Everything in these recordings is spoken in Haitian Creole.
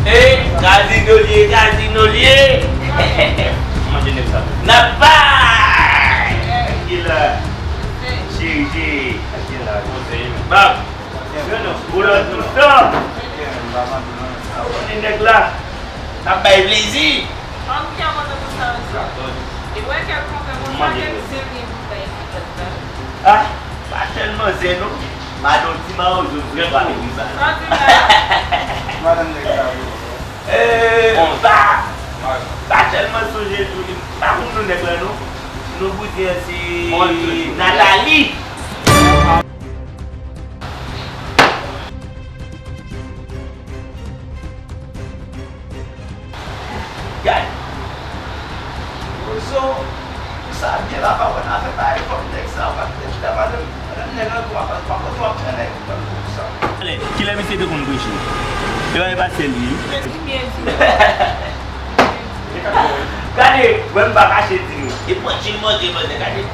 Eh, casino lié. N'a pas. Gila. Si. Bab. Bulan tu dah. Ini neglah. Apa iblis? Ah, pas tellement c'est non. Madan ti ma ozo bien pas les ça. Madan On va. Pas tellement songer tout. Pas nous neglah non. Nous vous dire si Nathalie. Gade. Wozo, sabi lah kawan aku tahu konteks apa kita macam negara tua apa cakap ni. Kila mesti tu kunci. Dia ada seli. Gade, bukan bakal seli. Ibu cimo cimo gade.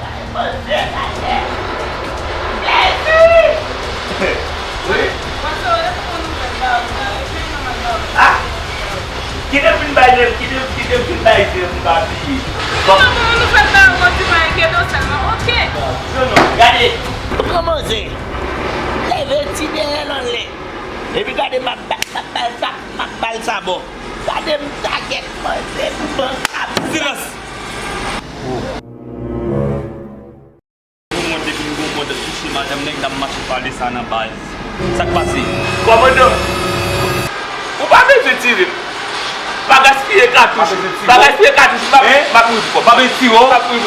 Ah. Kita pun bayar babi. Como não faz nada, você vai querer o salão, ok? Gade, como c'est? Levez tirer non le. Et puis gade ma bal sabo. Gade m'taquet moi c'est bon. Silence. Monte ici madame nek dam marché parler ça na base. Ça passe. Commandant. Ou pas me tirer. Pas gaspiller cartouche. Pas gaspiller cartouche. Pas pour pas tiro. Pas pour